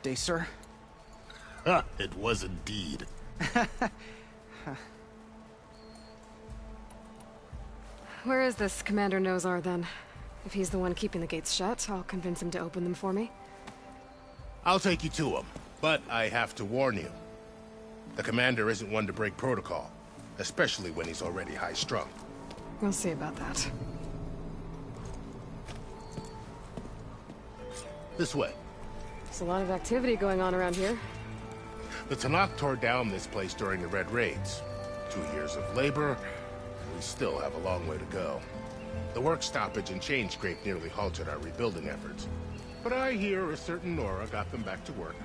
day, sir. It was indeed. Where is this Commander Nozar, then? If he's the one keeping the gates shut, I'll convince him to open them for me. I'll take you to him, but I have to warn you. The commander isn't one to break protocol, especially when he's already high-strung. We'll see about that. This way. There's a lot of activity going on around here. The Tanakh tore down this place during the Red Raids. 2 years of labor, we still have a long way to go. The work stoppage and chain scrape nearly halted our rebuilding efforts. But I hear a certain Nora got them back to work.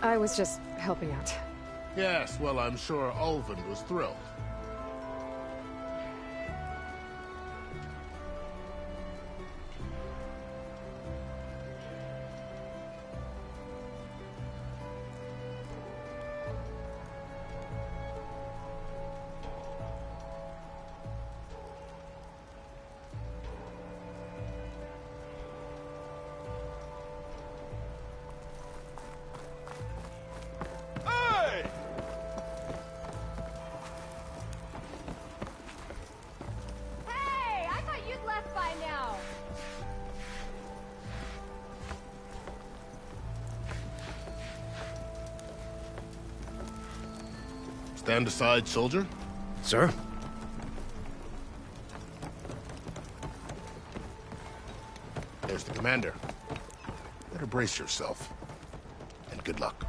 I was just helping out. Yes, well, I'm sure Ulvund was thrilled. Stand aside, soldier. Sir? There's the commander. Better brace yourself. And good luck.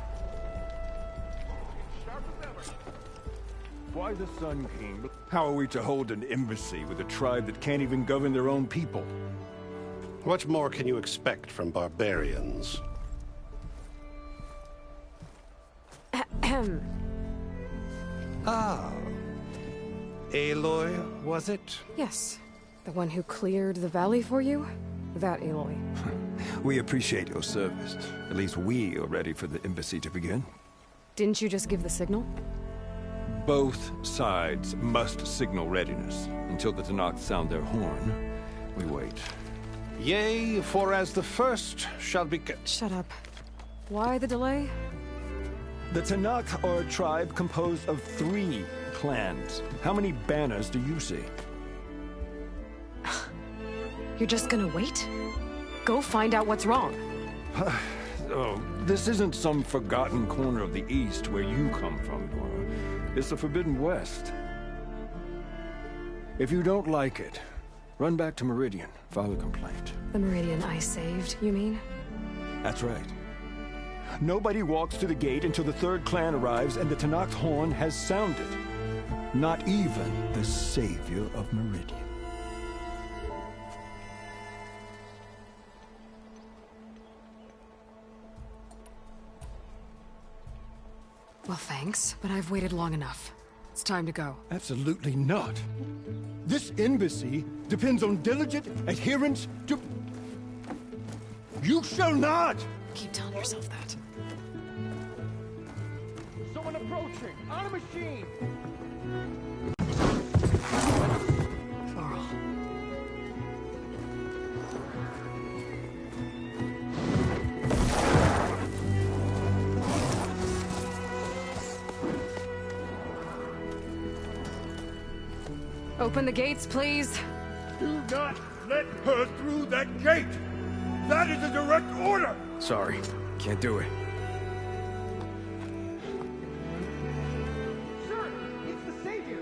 Why the Sun King? How are we to hold an embassy with a tribe that can't even govern their own people? What more can you expect from barbarians? Ah. Aloy, was it? Yes. The one who cleared the valley for you? That Aloy. We appreciate your service. At least we are ready for the embassy to begin. Didn't you just give the signal? Both sides must signal readiness. Until the Tanakh sound their horn, we wait. Yea, for as the first shall be... Shut up. Why the delay? The Tanakh are a tribe composed of 3 clans. How many banners do you see? You're just gonna wait? Go find out what's wrong. Oh, this isn't some forgotten corner of the East where you come from, Nora. It's the Forbidden West. If you don't like it, run back to Meridian, file a complaint. The Meridian I saved, you mean? That's right. Nobody walks to the gate until the 3rd clan arrives and the Tanakh's horn has sounded. Not even the savior of Meridian. Well, thanks, but I've waited long enough. It's time to go. Absolutely not. This embassy depends on diligent adherence to... You shall not! Keep telling yourself that. Someone approaching! On a machine! Varl. Open the gates, please. Do not let her through that gate! That is a direct order! Sorry, can't do it. Sir, it's the Savior!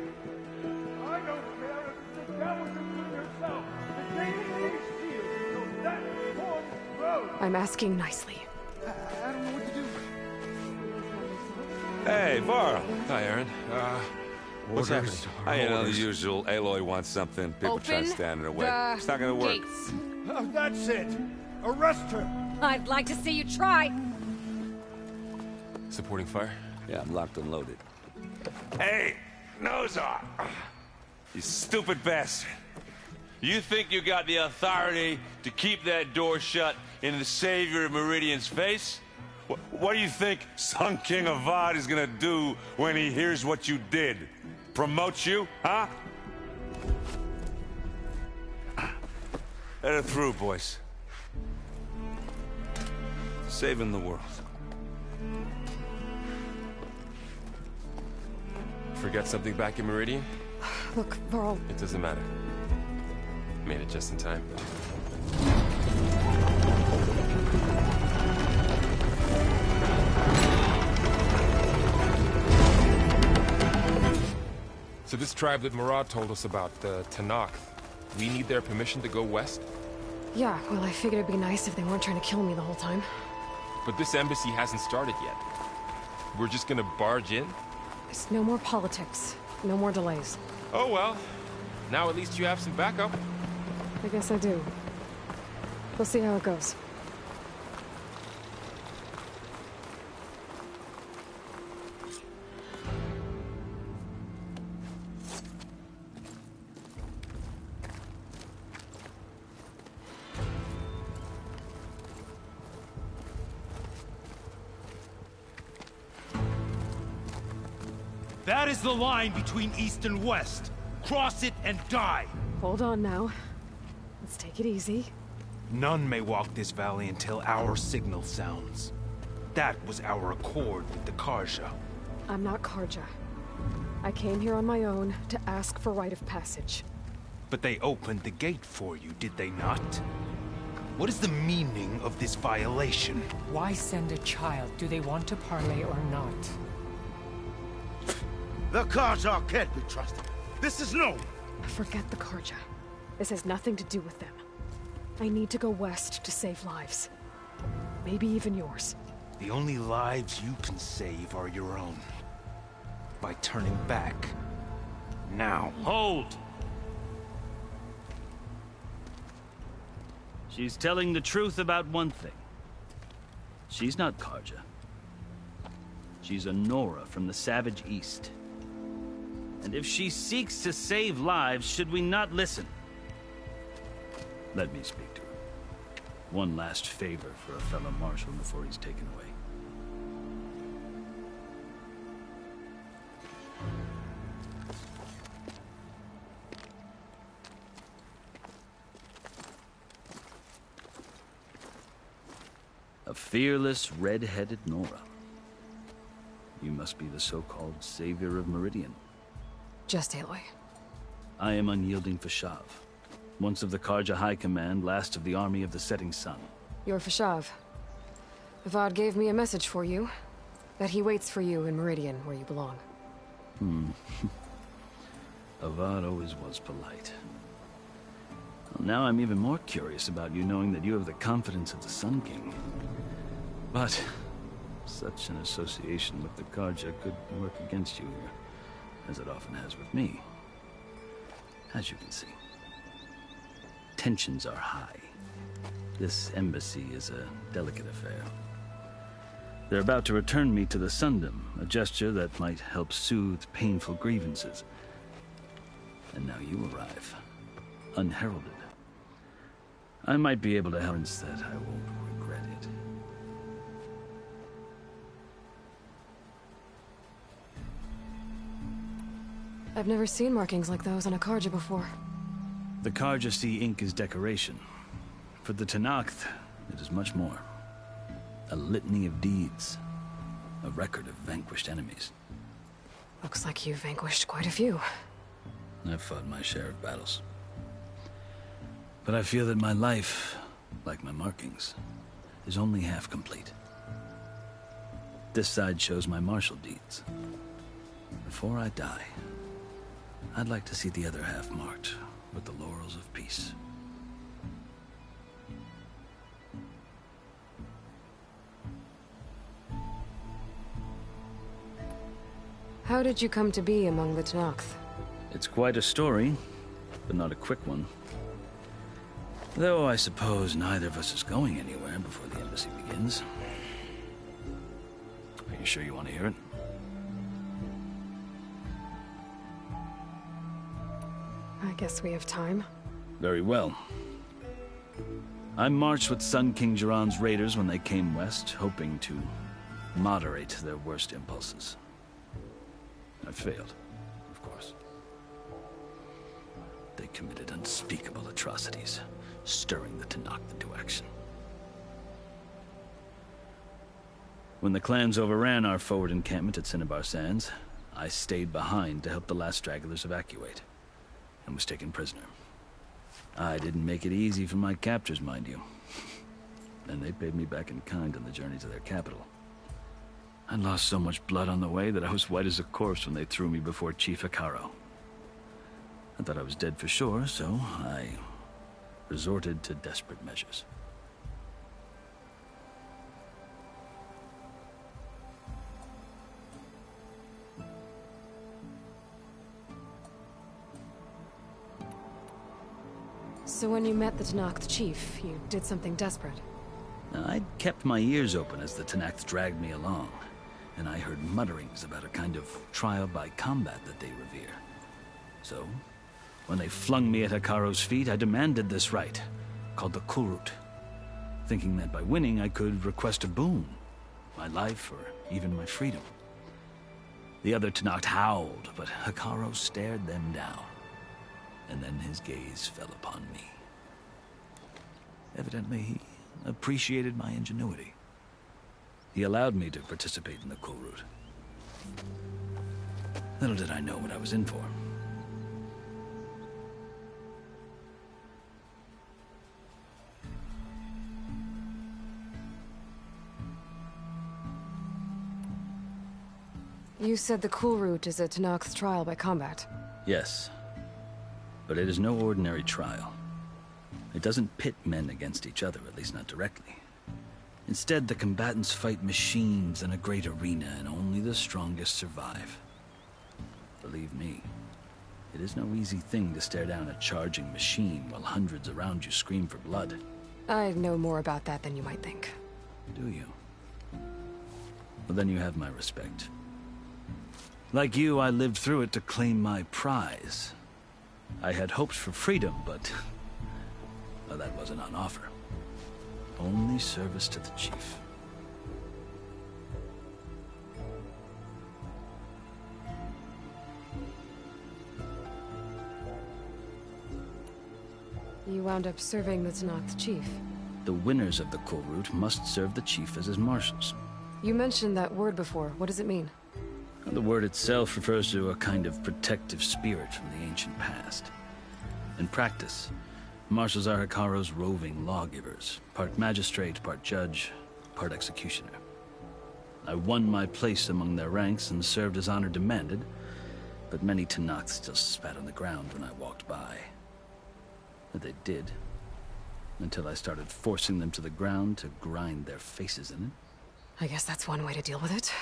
I don't care if it's the devil you put yourself! The gate is sealed until that I'm asking nicely. I don't know what to do. Hey, Varl. Hi, Aaron. What's happening? Orders. You know, the usual. Aloy wants something. People try to Open stand in her way. the It's not gonna work. gates. Oh, that's it. Arrest her. I'd like to see you try. Supporting fire? Yeah, I'm locked and loaded. Hey, Nozar! You stupid bastard. You think you got the authority to keep that door shut in the Savior of Meridian's face? What do you think Sun King Avad is gonna do when he hears what you did? Promote you, huh? Let her through, boys. Saving the world. Forget something back in Meridian? Look, Varl, It doesn't matter. Made it just in time. So this tribe that Murad told us about, the Tanakh, we need their permission to go west? yeah, well, I figured it'd be nice if they weren't trying to kill me the whole time. But this embassy hasn't started yet. We're just gonna barge in? There's no more politics. No more delays. Oh well. Now at least you have some backup. I guess I do. We'll see how it goes. That is the line between East and West. Cross it and die. Hold on now. Let's take it easy. None may walk this valley until our signal sounds. That was our accord with the Karja. I'm not Karja. I came here on my own to ask for rite of passage. But they opened the gate for you, did they not? What is the meaning of this violation? Why send a child? Do they want to parley or not? The Karja can't be trusted. This is known. Forget the Karja. This has nothing to do with them. I need to go west to save lives. Maybe even yours. The only lives you can save are your own. By turning back. Now. Hold! She's telling the truth about one thing. She's not Karja. She's a Nora from the Savage East. And if she seeks to save lives, should we not listen? Let me speak to her. One last favor for a fellow marshal before he's taken away. A fearless, red-headed Nora. You must be the so-called Savior of Meridian. Just Aloy. I am unyielding Fashav. Once of the Karja High Command, last of the Army of the Setting Sun. You're Fashav. Avad gave me a message for you. That he waits for you in Meridian, where you belong. Avad always was polite. Well, now I'm even more curious about you knowing that you have the confidence of the Sun King. But such an association with the Karja could work against you here, as it often has with me. As you can see. Tensions are high. This embassy is a delicate affair. They're about to return me to the Sundom, a gesture that might help soothe painful grievances. And now you arrive, unheralded. I might be able to help that I won't regret it. I've never seen markings like those on a Karja before. The Karja see ink as decoration. For the Tanakh, it is much more. A litany of deeds. A record of vanquished enemies. Looks like you've vanquished quite a few. I've fought my share of battles. But I feel that my life, like my markings, is only half complete. This side shows my martial deeds. Before I die, I'd like to see the other half marked with the laurels of peace. How did you come to be among the Tenakth? It's quite a story, but not a quick one. Though I suppose neither of us is going anywhere before the embassy begins. Are you sure you want to hear it? I guess we have time. Very well. I marched with Sun King Jiran's raiders when they came west, hoping to moderate their worst impulses. I failed, of course. They committed unspeakable atrocities, stirring the Tenakth into action. When the clans overran our forward encampment at Cinnabar Sands, I stayed behind to help the last stragglers evacuate, and was taken prisoner. I didn't make it easy for my captors, mind you. And they paid me back in kind on the journey to their capital. I lost so much blood on the way that I was white as a corpse when they threw me before Chief Hekaro. I thought I was dead for sure, so I resorted to desperate measures. So when you met the Tenakth chief, you did something desperate? I'd kept my ears open as the Tenakth dragged me along, and I heard mutterings about a kind of trial by combat that they revere. So, when they flung me at Hekaro's feet, I demanded this right, called the Kulrut, thinking that by winning I could request a boon, my life or even my freedom. The other Tenakth howled, but Hekaro stared them down, and then his gaze fell upon me. Evidently, he appreciated my ingenuity. He allowed me to participate in the Kulrut. Little did I know what I was in for. You said the Kulrut is a Tenakth's trial by combat. Yes. But it is no ordinary trial. It doesn't pit men against each other, at least not directly. Instead, the combatants fight machines in a great arena, and only the strongest survive. Believe me, it is no easy thing to stare down a charging machine while hundreds around you scream for blood. I know more about that than you might think. Do you? Well, then you have my respect. Like you, I lived through it to claim my prize. I had hopes for freedom, but well, that wasn't on offer. Only service to the chief. You wound up serving the Tenakth chief. The winners of the Kulrut must serve the chief as his marshals. You mentioned that word before. What does it mean? The word itself refers to a kind of protective spirit from the ancient past. In practice, marshals are Hekaro's roving lawgivers, part magistrate, part judge, part executioner. I won my place among their ranks and served as honor demanded, but many Tenakth still spat on the ground when I walked by. But they did, until I started forcing them to the ground to grind their faces in it. I guess that's one way to deal with it.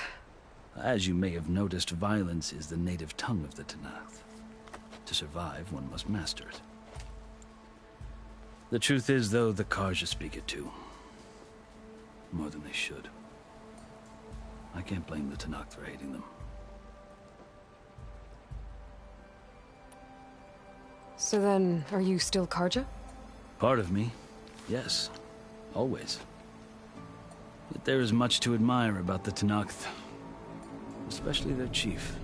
As you may have noticed, violence is the native tongue of the Tenakth. To survive, one must master it. The truth is, though, the Karja speak it too. More than they should. I can't blame the Tenakth for hating them. So then, are you still Karja? Part of me, yes. Always. But there is much to admire about the Tenakth. Especially their chief.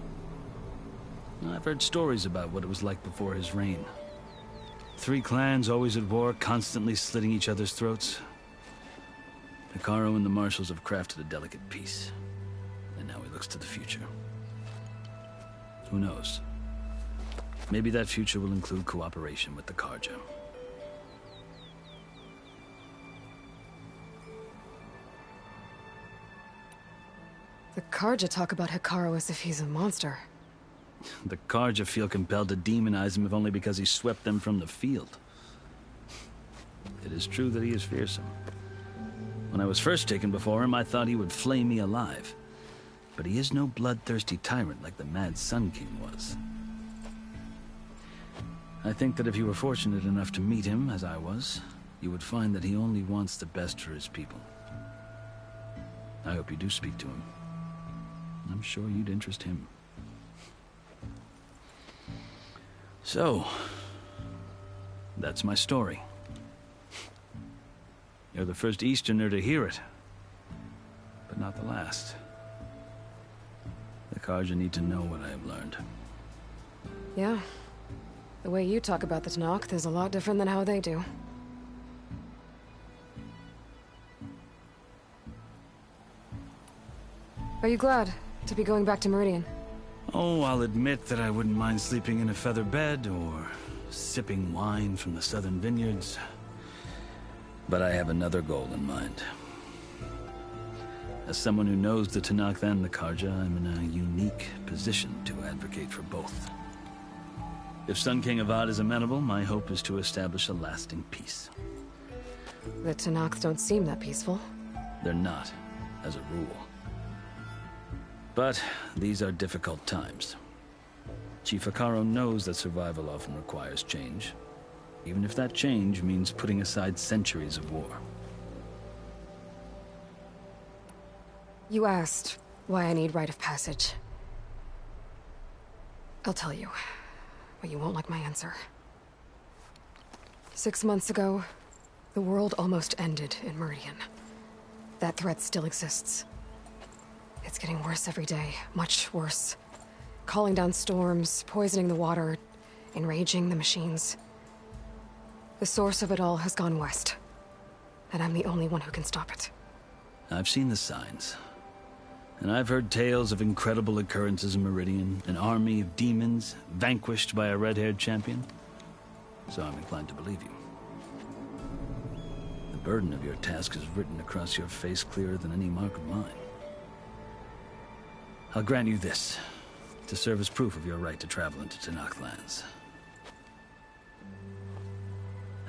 I've heard stories about what it was like before his reign. 3 clans always at war, constantly slitting each other's throats. Hekaro and the marshals have crafted a delicate peace. And now he looks to the future. Who knows? Maybe that future will include cooperation with the Karja. The Karja talk about Hekaro as if he's a monster. The Karja feel compelled to demonize him if only because he swept them from the field. It is true that he is fearsome. When I was first taken before him, I thought he would flay me alive. But he is no bloodthirsty tyrant like the Mad Sun King was. I think that if you were fortunate enough to meet him, as I was, you would find that he only wants the best for his people. I hope you do speak to him. I'm sure you'd interest him. So, that's my story. You're the first Easterner to hear it, but not the last. The Carja need to know what I have learned. Yeah. The way you talk about the Tanakh is a lot different than how they do. Are you glad to be going back to Meridian? Oh, I'll admit that I wouldn't mind sleeping in a feather bed or sipping wine from the southern vineyards. But I have another goal in mind. As someone who knows the Tanakh and the Carja, I'm in a unique position to advocate for both. If Sun King Avad is amenable, my hope is to establish a lasting peace. The Tanakh don't seem that peaceful. They're not, as a rule. But these are difficult times. Chief Akaro knows that survival often requires change, even if that change means putting aside centuries of war. You asked why I need rite of passage. I'll tell you, but you won't like my answer. 6 months ago, the world almost ended in Meridian. That threat still exists. It's getting worse every day, much worse. Calling down storms, poisoning the water, enraging the machines. The source of it all has gone west, and I'm the only one who can stop it. I've seen the signs. And I've heard tales of incredible occurrences in Meridian, an army of demons vanquished by a red-haired champion. So I'm inclined to believe you. The burden of your task is written across your face clearer than any mark of mine. I'll grant you this, to serve as proof of your right to travel into Tanakh lands.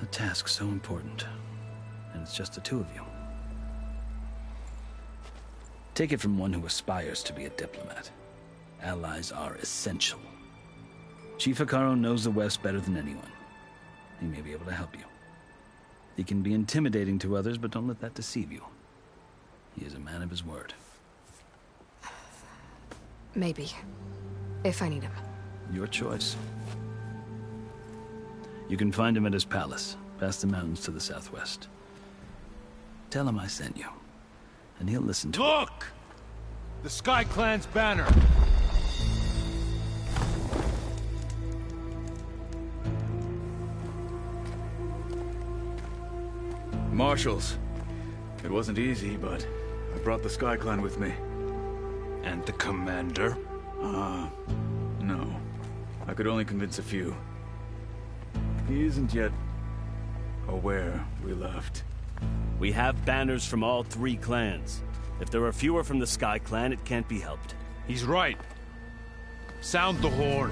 A task so important, and it's just the two of you. Take it from one who aspires to be a diplomat. Allies are essential. Chief Akaro knows the West better than anyone. He may be able to help you. He can be intimidating to others, but don't let that deceive you. He is a man of his word. Maybe. If I need him. Your choice. You can find him at his palace, past the mountains to the southwest. Tell him I sent you, and he'll listen to Look! The Sky Clan's banner! Marshals. It wasn't easy, but I brought the Sky Clan with me. And the commander? No. I could only convince a few. He isn't yet aware we left. We have banners from all 3 clans. If there are fewer from the Sky Clan, it can't be helped. He's right. Sound the horn.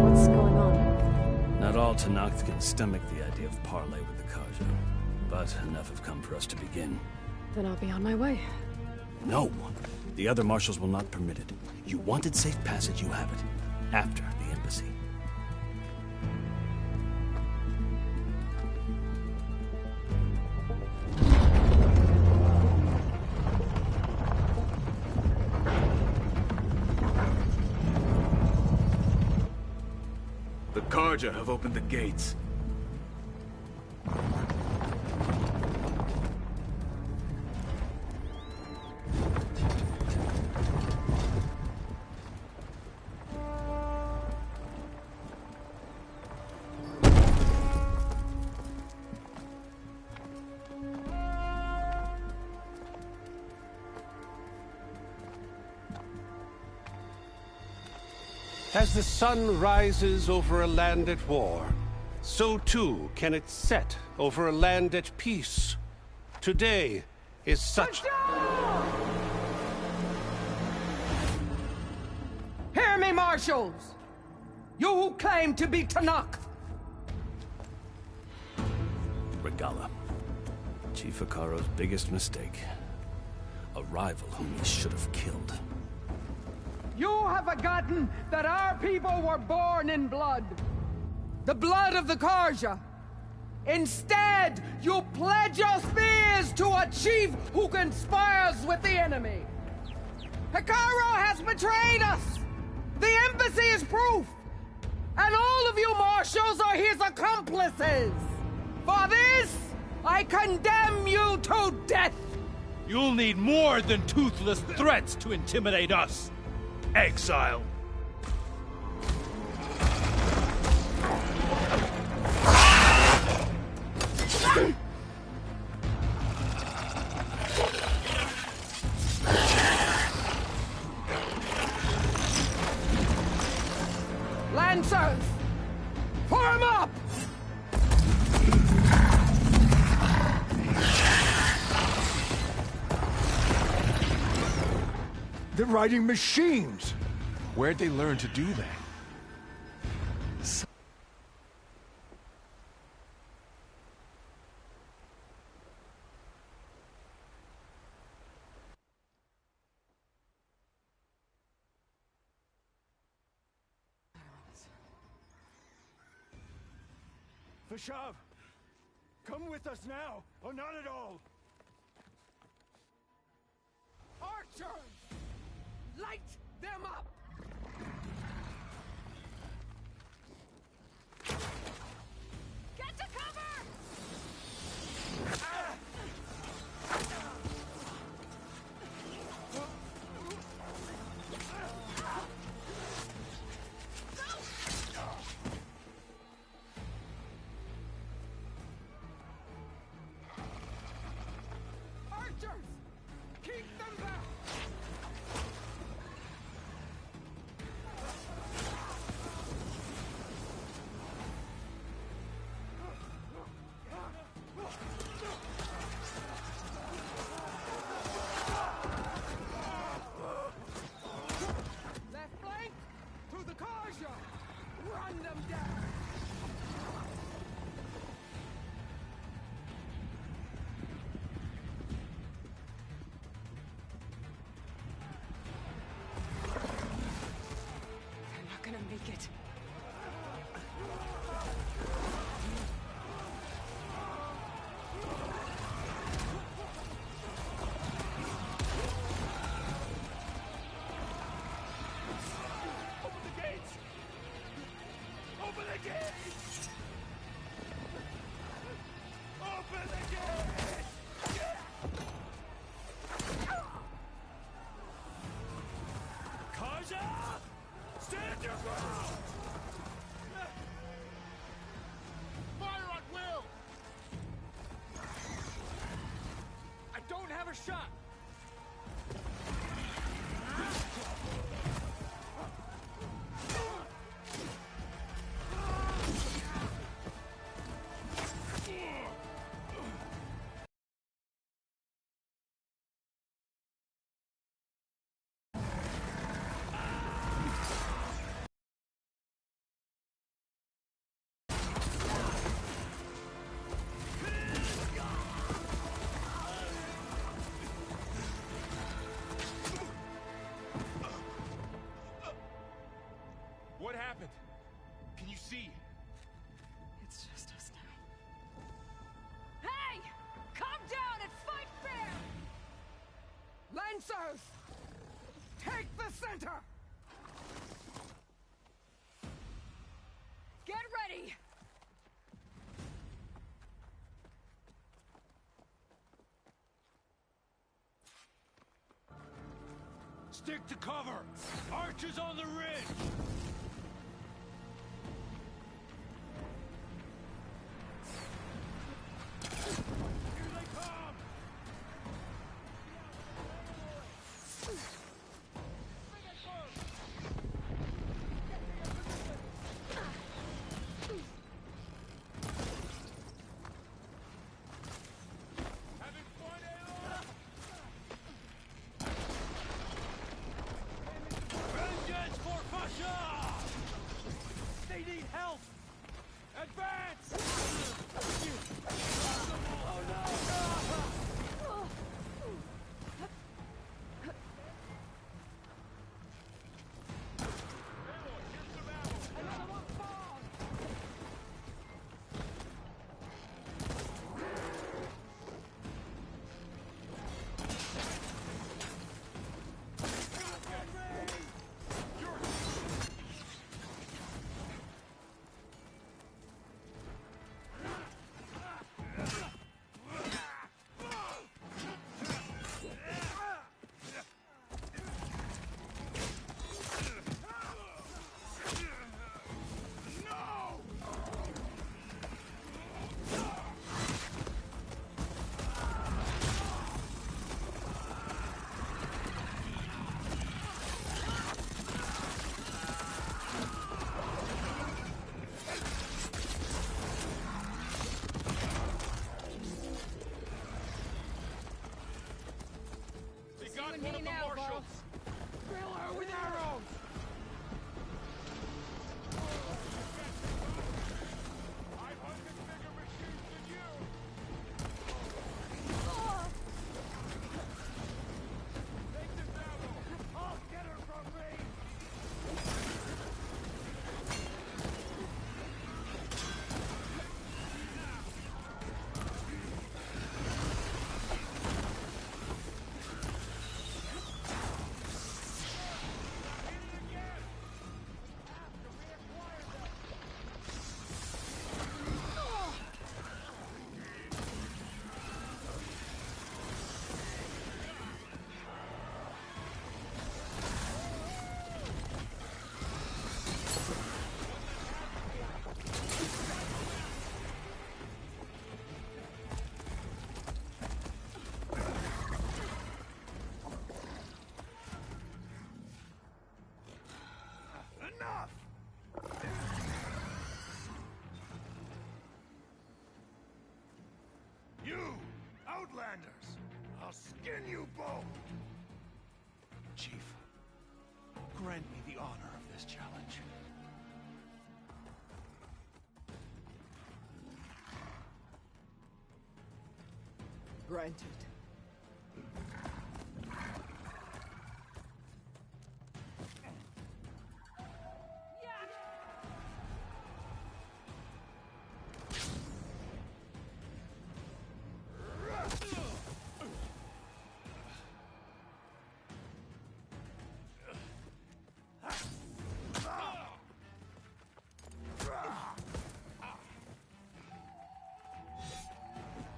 What's going on? Not all Tanakh can stomach the idea of parley with the Carja, but enough have come for us to begin. Then I'll be on my way. No. The other marshals will not permit it. You wanted safe passage, you have it. After the embassy. The Carja have opened the gates. As the sun rises over a land at war, so too can it set over a land at peace. Today is such... Hear me, marshals! You who claim to be Tanakh! Regala. Chief Akaro's biggest mistake. A rival whom he should have killed. You have forgotten that our people were born in blood. The blood of the Karja. Instead, you pledge your spears to a chief who conspires with the enemy. Hikaru has betrayed us! The embassy is proof! And all of you marshals are his accomplices! For this, I condemn you to death! You'll need more than toothless threats to intimidate us. Exile. Lancers! Form up! They're riding machines! Where'd they learn to do that? Vashav! Come with us now, or not at all! Archers! Light them up! Get to cover! Archers! Keep them back! Left flank to the Karja! Run them down! They're not gonna make it. Open the gates! Open the gates! Open the gates! Karja! Stand your ground! Fire at will! I don't have a shot! What happened? Can you see? It's just us now. Hey! Calm down and fight fair! Lancers! Take the center! Get ready! Stick to cover! Archers on the ridge! Here they come! Having fun, Aloy? Vengeance for Fasha! commanders. I'll skin you both! Chief, grant me the honor of this challenge. Granted.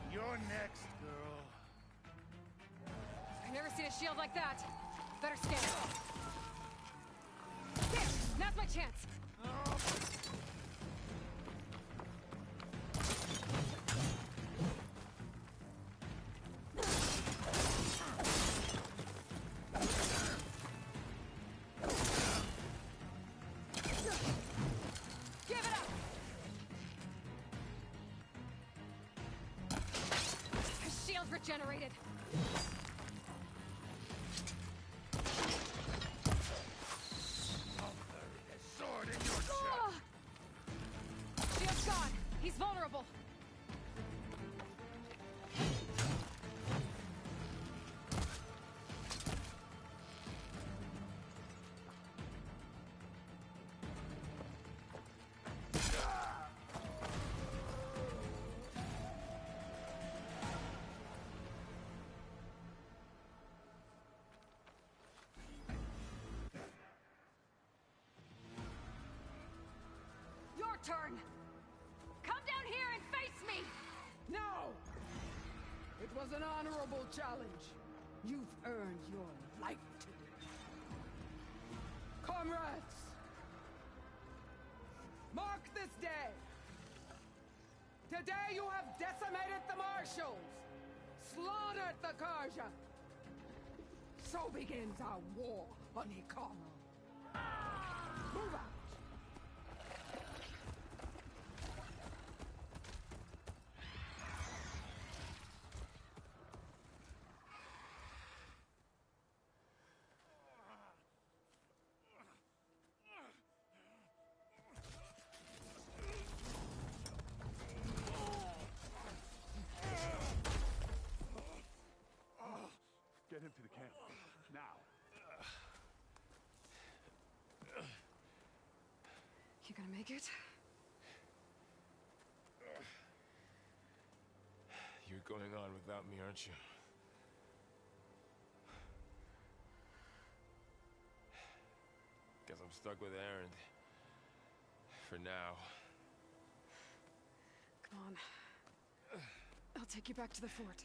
You're next, girl. I've never seen a shield like that. Better stand. There! Now's my chance! Give it up! His shield regenerated. Sword in your chest! Shield's gone. He's vulnerable. Your turn! Come down here and face me! No! It was an honorable challenge. You've earned your life today. Comrades! Mark this day! Today you have decimated the Marshals! Slaughtered the Karja! So begins our war on Hikaru. Move out! Get him to the camp. Now. You gonna make it? You're going on without me, aren't you? Guess I'm stuck with Aaron. For now. Come on. I'll take you back to the fort.